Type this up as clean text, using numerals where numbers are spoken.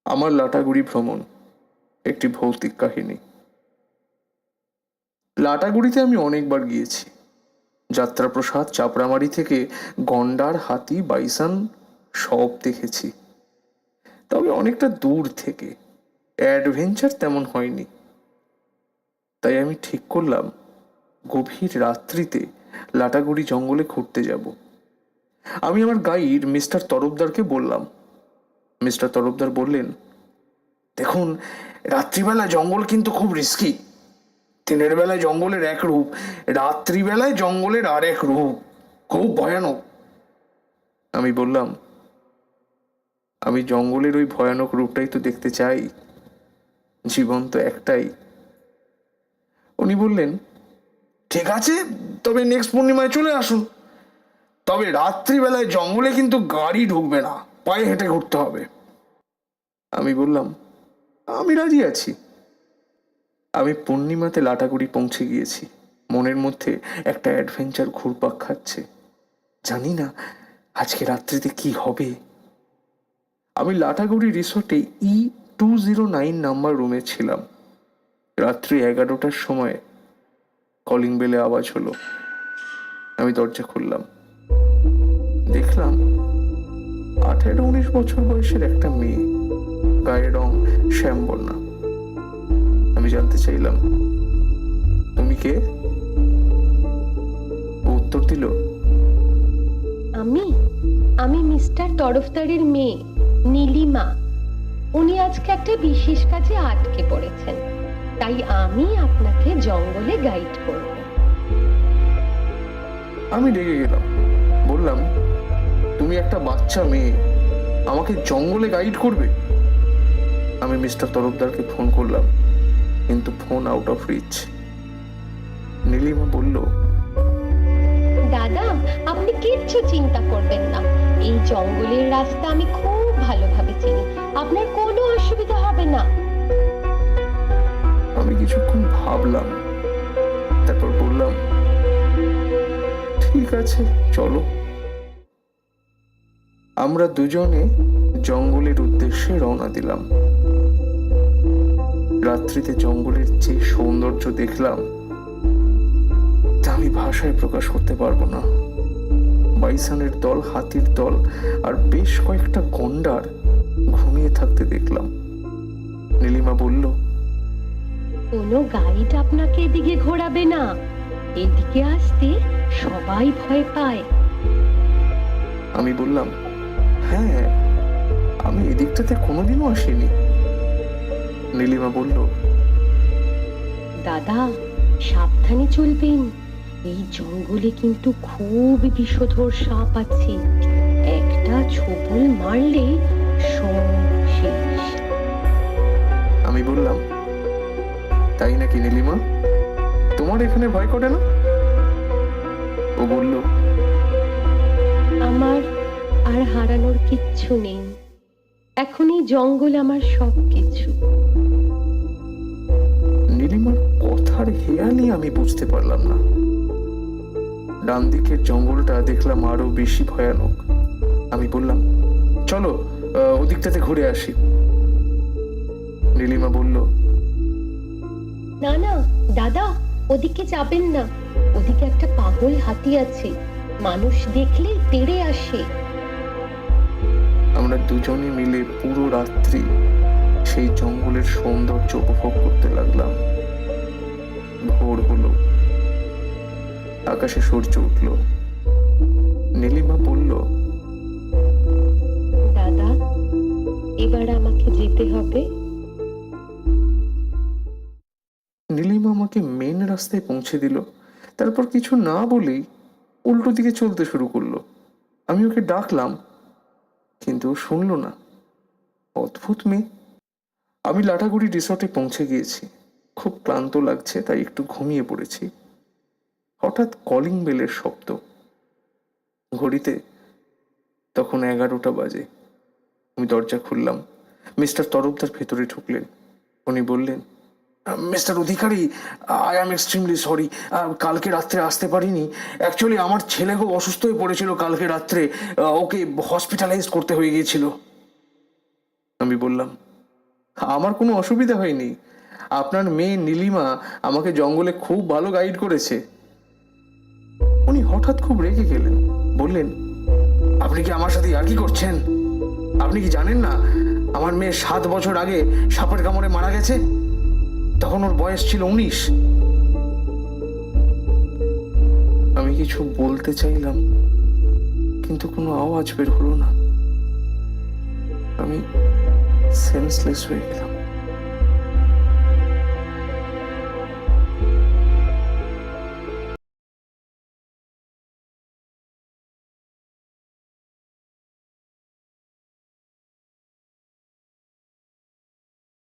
আমার লাটাগুড়ি ভ্রমণ একটি ভৌতিক কাহিনী। লাটাগুড়িতে আমি অনেকবার গিয়েছি। যাত্রাপ্রসাদ, চাপড়ামারি থেকে গন্ডার, হাতি, বাইসন সব দেখেছি, তবে অনেকটা দূর থেকে। অ্যাডভেঞ্চার তেমন হয়নি। তাই আমি ঠিক করলাম গভীর রাত্রিতে লাটাগুড়ি জঙ্গলে ঘুরতে যাব। আমি আমার গাইড মিস্টার তরফদারকে বললাম। মিস্টার তরফদার বললেন, দেখুন, রাত্রিবেলা জঙ্গল কিন্তু খুব রিস্কি। দিনের বেলায় জঙ্গলের এক রূপ, রাত্রিবেলায় জঙ্গলের আর এক রূপ, খুব ভয়ানক। আমি বললাম, আমি জঙ্গলের ওই ভয়ানক রূপটাই তো দেখতে চাই, জীবন তো একটাই। উনি বললেন, ঠিক আছে, তবে নেক্সট পূর্ণিমায় চলে আসুন। তবে রাত্রিবেলায় জঙ্গলে কিন্তু গাড়ি ঢুকবে না, পায়ে হেঁটে ঘুরতে হবে। আমি বললাম, আমি রাজি আছি। আমি পূর্ণিমাতে লাটাগুড়ি পৌঁছে গিয়েছি। মনের মধ্যে একটা অ্যাডভেঞ্চার ঘুরপাক খাচ্ছে। জানি না আজকে রাত্রিতে কি হবে। আমি লাটাগুড়ি রিসোর্টে E209 নাম্বার রুমে ছিলাম। রাত্রি 11টার সময় কলিং বেলে আওয়াজ হলো। আমি দরজা খুললাম। দেখলাম 18-19 বছর বয়সের একটা মেয়ে, গায়ের রং শ্যামবর্ণা। আমি জানতে চাইলাম, তুমি কে? ও উত্তর দিল, আমি আমি মিস্টার তরফদারের মেয়ে নীলিমা। উনি আজকে একটা বিশেষ কাজে আটকে পড়েছেন, তাই আমি আপনাকে জঙ্গলে গাইড করব। আমি রেগে গেলাম। বললাম, তুমি একটা বাচ্চা মেয়ে, আমাকে জঙ্গলে গাইড করবে? আমি মিস্টার তরফদারকে ফোন করলাম, কিন্তু phone out of reach. Nilima বলল, দাদা, আপনি কিচ্ছু চিন্তা করবেন না। এই জঙ্গলের রাস্তা আমি খুব ভালোভাবে চিনি, আপনার কোনো অসুবিধা হবে না। আমি কিছুক্ষণ ভাবলাম, তারপর বললাম, ঠিক আছে, চলো। আমরা দুজনে জঙ্গলের উদ্দেশ্যে রওনা দিলাম। রাত্রিতে জঙ্গলের যে সৌন্দর্য দেখলাম তা আমি ভাষায় প্রকাশ করতে পারবো না। বাইসনের দল, হাতির দল আর বেশ কয়েকটা গন্ডার ঘুমিয়ে থাকতে দেখলাম। নীলিমা বলল, কোনো গাইড আপনাকে এদিকে ঘোরাবে না। এদিকে আসতে সবাই ভয় পায়। আমি বললাম, হ্যাঁ, আমি এদিকটাতে কোনোদিনও আসিনি। নীলিমা বলল, দাদা, সাবধানে চলবেন। এই জঙ্গলে কিন্তু খুব বিষধর সাপ আছে, একটা ছোবল মারলে সব শেষ। আমি বললাম, তাই নাকি নীলিমা? তোমার এখানে ভয় করে না? ও বলল, আমার আর হারানোর কিচ্ছু নেই। এখন এই জঙ্গল আমার সবকিছু। নীলিমার কথার হেয়ালি আমি বুঝতে পারলাম না। ডান দিকের জঙ্গলটা দেখলাম আরো বেশি ভয়ানক। আমি বললাম, চলো ওদিকটাতে ঘুরে আসি। নীলিমা বলল, না না দাদা, ওদিকে যাবেন না। ওদিকে একটা পাগল হাতি আছে, মানুষ দেখলেই তেড়ে আসে। আমরা দুজনে মিলে পুরো রাত্রি সেই জঙ্গলের সৌন্দর্য উপভোগ করতে লাগলাম। ভোর হলো, আকাশে সূর্য উঠল। নীলিমা বলল, দাদা, এবার আমাকে যেতে হবে। নীলিমা আমাকে মেন রাস্তায় পৌঁছে দিল। তারপর কিছু না বলেই উল্টো দিকে চলতে শুরু করলো। আমি ওকে ডাকলাম, কিন্তু ও শুনলো না। অদ্ভুত মেয়ে। আমি লাটাগুড়ি রিসর্টে পৌঁছে গিয়েছি। খুব ক্লান্ত লাগছে, তাই একটু ঘুমিয়ে পড়েছি। হঠাৎ কলিং বেলের শব্দ। ঘড়িতে তখন 11টা বাজে। আমি দরজা খুললাম। মিস্টার তরফদার ভেতরে ঢুকলেন। উনি বললেন, mister Adhikari, I am extremely sorry, কালকে রাত্রে আসতে পারিনি। অ্যাকচুয়ালি আমার ছেলে খুব অসুস্থ হয়ে পড়েছিল কালকে রাত্রে, ওকে হসপিটালাইজ করতে হয়ে গিয়েছিল। আমি বললাম, আমার কোনো অসুবিধা হয়নি। আপনার মেয়ে নীলিমা আমাকে জঙ্গলে খুব ভালো গাইড করেছে। উনি হঠাৎ খুব রেগে গেলেন, বললেন, আপনি কি আমার সাথে ইয়ার্কি করছেন? আপনি কি জানেন না আমার মেয়ে 7 বছর আগে সাপের কামড়ে মারা গেছে? তখন ওর বয়স ছিল 19। আমি কিছু বলতে চাইলাম, কিন্তু কোনো আওয়াজ বের হলো না। আমি সেন্সলেস হয়ে গেলাম।